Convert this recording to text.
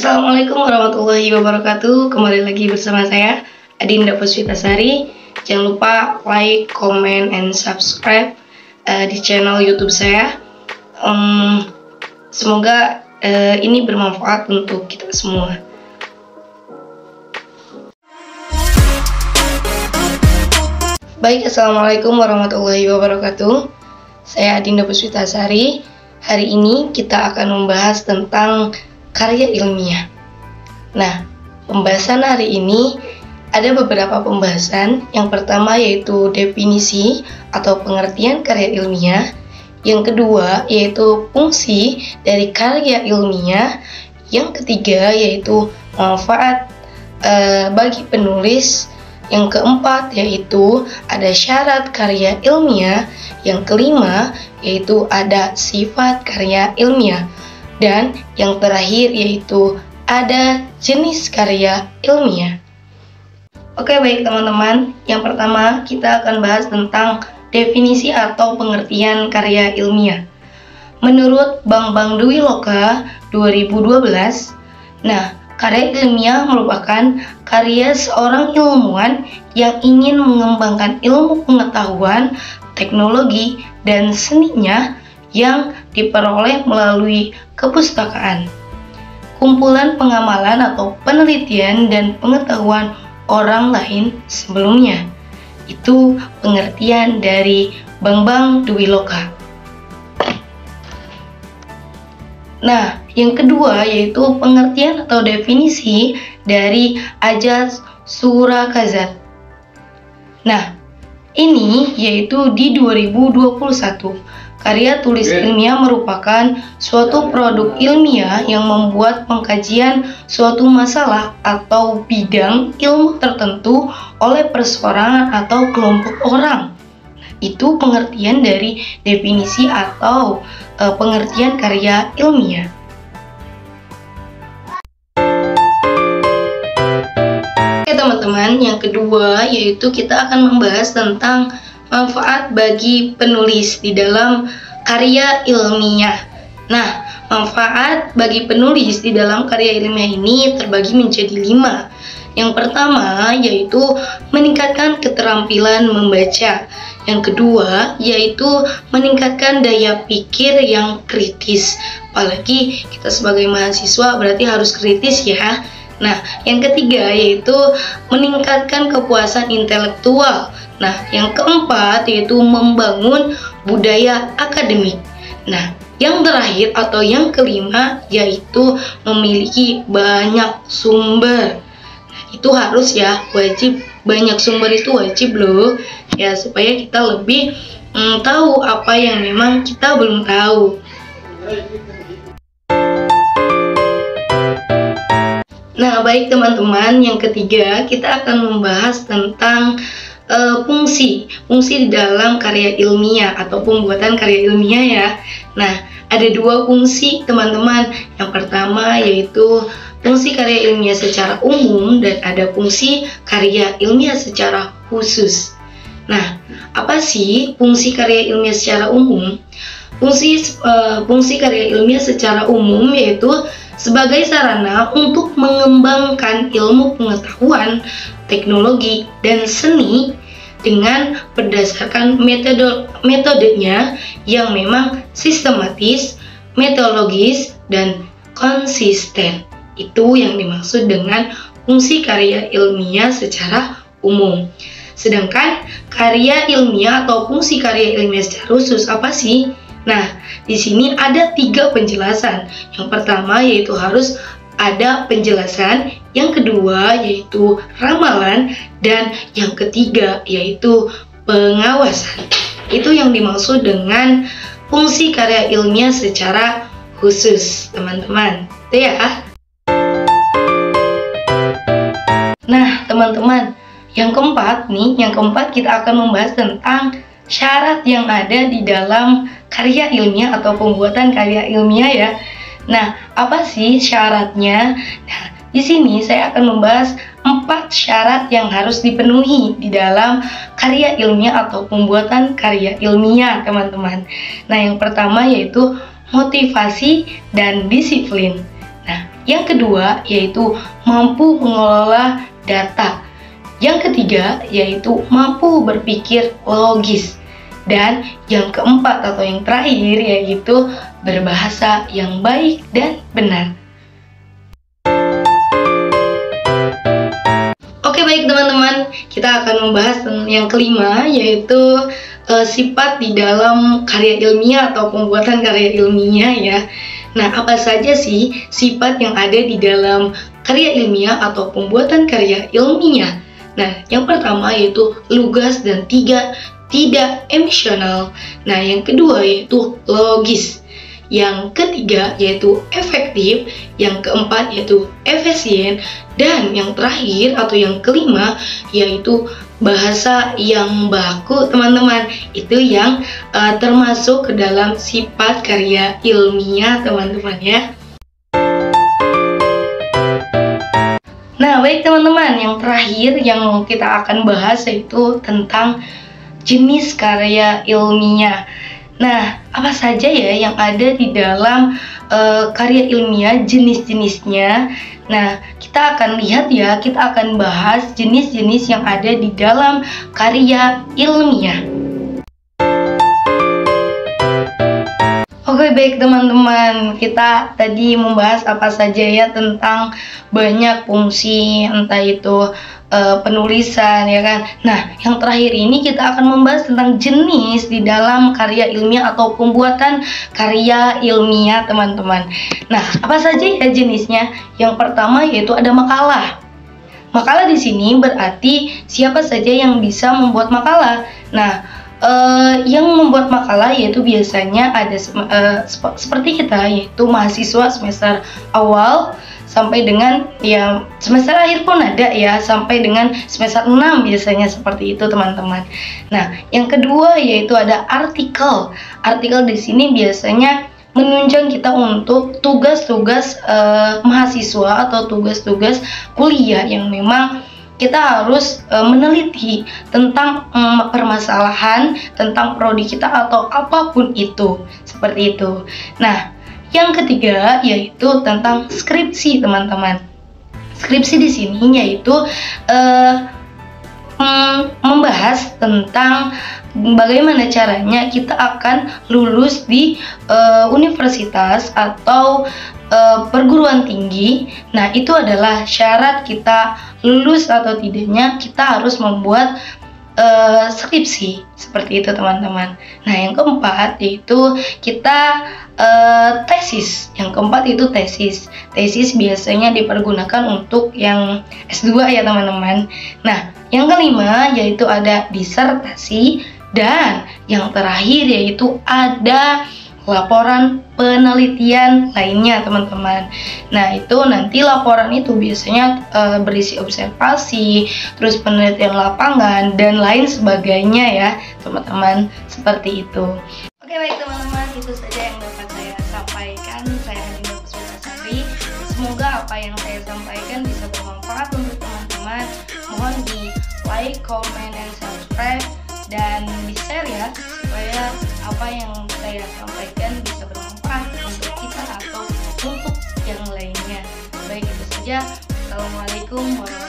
Assalamualaikum warahmatullahi wabarakatuh. Kembali lagi bersama saya Adinda Puspitasari. Jangan lupa like, comment, and subscribe di channel YouTube saya. Semoga ini bermanfaat untuk kita semua. Baik, assalamualaikum warahmatullahi wabarakatuh. Saya Adinda Puspitasari. Hari ini kita akan membahas tentang karya ilmiah. Nah, pembahasan hari ini ada beberapa pembahasan. Yang pertama yaitu definisi atau pengertian karya ilmiah. Yang kedua yaitu fungsi dari karya ilmiah. Yang ketiga yaitu manfaat bagi penulis. Yang keempat yaitu ada syarat karya ilmiah. Yang kelima yaitu ada sifat karya ilmiah. Dan yang terakhir yaitu ada jenis karya ilmiah. Oke, baik teman-teman. Yang pertama kita akan bahas tentang definisi atau pengertian karya ilmiah. Menurut Bambang Dwiloka 2012, karya ilmiah merupakan karya seorang ilmuwan yang ingin mengembangkan ilmu pengetahuan, teknologi, dan seninya yang diperoleh melalui kepustakaan, kumpulan pengamalan atau penelitian dan pengetahuan orang lain sebelumnya. Itu pengertian dari Bambang Dwiloka. Nah, yang kedua yaitu pengertian atau definisi dari Ajaz Surakazat. Nah, ini yaitu di 2021. Karya tulis ilmiah merupakan suatu produk ilmiah yang membuat pengkajian suatu masalah atau bidang ilmu tertentu oleh perseorangan atau kelompok orang. Itu pengertian dari definisi atau pengertian karya ilmiah. Oke teman-teman, yang kedua yaitu kita akan membahas tentang manfaat bagi penulis di dalam karya ilmiah. Nah, manfaat bagi penulis di dalam karya ilmiah ini terbagi menjadi 5. Yang pertama yaitu meningkatkan keterampilan membaca. Yang kedua yaitu meningkatkan daya pikir yang kritis. Apalagi kita sebagai mahasiswa berarti harus kritis ya. Nah, yang ketiga yaitu meningkatkan kepuasan intelektual. Nah, yang keempat yaitu membangun budaya akademik. Nah, yang terakhir atau yang kelima yaitu memiliki banyak sumber. Nah, itu harus ya, wajib. Banyak sumber itu wajib loh, ya, supaya kita lebih tahu apa yang memang kita belum tahu. Nah, baik teman-teman, yang ketiga kita akan membahas tentang fungsi di dalam karya ilmiah atau pembuatan karya ilmiah ya. Nah, ada 2 fungsi teman-teman. Yang pertama yaitu fungsi karya ilmiah secara umum dan ada fungsi karya ilmiah secara khusus. Nah, apa sih fungsi karya ilmiah secara umum? Fungsi karya ilmiah secara umum yaitu sebagai sarana untuk mengembangkan ilmu pengetahuan, teknologi, dan seni dengan berdasarkan metodenya yang memang sistematis, metodologis, dan konsisten. Itu yang dimaksud dengan fungsi karya ilmiah secara umum. Sedangkan karya ilmiah atau fungsi karya ilmiah secara khusus apa sih? Nah, di sini ada 3 penjelasan. Yang pertama yaitu harus ada penjelasan, yang kedua yaitu ramalan, dan yang ketiga yaitu pengawasan. Itu yang dimaksud dengan fungsi karya ilmiah secara khusus, teman-teman. Itu ya. Nah, teman-teman, yang keempat kita akan membahas tentang syarat yang ada di dalam karya ilmiah atau pembuatan karya ilmiah ya. Nah, apa sih syaratnya? Nah, di sini saya akan membahas 4 syarat yang harus dipenuhi di dalam karya ilmiah atau pembuatan karya ilmiah, teman-teman. Nah, yang pertama yaitu motivasi dan disiplin. Nah, Yang kedua yaitu mampu mengelola data. Yang ketiga yaitu mampu berpikir logis. Dan yang keempat atau yang terakhir yaitu berbahasa yang baik dan benar. Oke, baik teman-teman, kita akan membahas yang kelima yaitu sifat di dalam karya ilmiah atau pembuatan karya ilmiah ya. Nah, apa saja sih sifat yang ada di dalam karya ilmiah atau pembuatan karya ilmiah? Nah, yang pertama yaitu lugas dan tidak emosional. Nah, yang kedua yaitu logis. Yang ketiga yaitu efektif. Yang keempat yaitu efisien. Dan yang terakhir atau yang kelima yaitu bahasa yang baku, teman-teman. Itu yang termasuk ke dalam sifat karya ilmiah, teman-teman ya. Nah, baik teman-teman, yang terakhir yang kita akan bahas yaitu tentang jenis karya ilmiah. Nah, apa saja ya yang ada di dalam karya ilmiah, jenis-jenisnya. Nah, kita akan lihat ya, kita akan bahas jenis-jenis yang ada di dalam karya ilmiah. Oke, baik teman-teman, kita tadi membahas apa saja ya tentang banyak fungsi, entah itu penulisan ya kan. Nah, yang terakhir ini kita akan membahas tentang jenis di dalam karya ilmiah atau pembuatan karya ilmiah, teman-teman. Nah, apa saja ya jenisnya? Yang pertama yaitu ada makalah. Makalah di sini berarti siapa saja yang bisa membuat makalah. Nah, yang membuat makalah yaitu biasanya ada seperti kita, yaitu mahasiswa semester awal sampai dengan ya semester akhir pun ada ya, sampai dengan semester 6 biasanya seperti itu, teman-teman. Nah, yang kedua yaitu ada artikel. Artikel di sini biasanya menunjang kita untuk tugas-tugas mahasiswa atau tugas-tugas kuliah yang memang kita harus meneliti tentang permasalahan, tentang prodi kita atau apapun itu, seperti itu. Nah, yang ketiga yaitu tentang skripsi, teman-teman. Skripsi di sini yaitu membahas tentang bagaimana caranya kita akan lulus di universitas atau perguruan tinggi. Nah, itu adalah syarat kita lulus atau tidaknya kita harus membuat skripsi, seperti itu, teman-teman. Nah, yang keempat yaitu kita tesis. Yang keempat itu tesis. Tesis biasanya dipergunakan untuk yang S2 ya, teman-teman. Nah, yang kelima yaitu ada disertasi. Dan yang terakhir yaitu ada laporan penelitian lainnya, teman-teman. Nah, itu nanti laporan itu biasanya berisi observasi, terus penelitian lapangan dan lain sebagainya ya, teman-teman, seperti itu. Oke, baik teman-teman, itu saja yang dapat saya sampaikan. Saya Adinda Puspitasari. Semoga apa yang saya sampaikan bisa bermanfaat untuk teman-teman. Mohon di like, comment, dan subscribe dan di-share ya, supaya apa yang saya sampaikan bisa bermanfaat untuk kita atau untuk yang lainnya. Baik, itu saja. Assalamualaikum warahmatullahi wabarakatuh.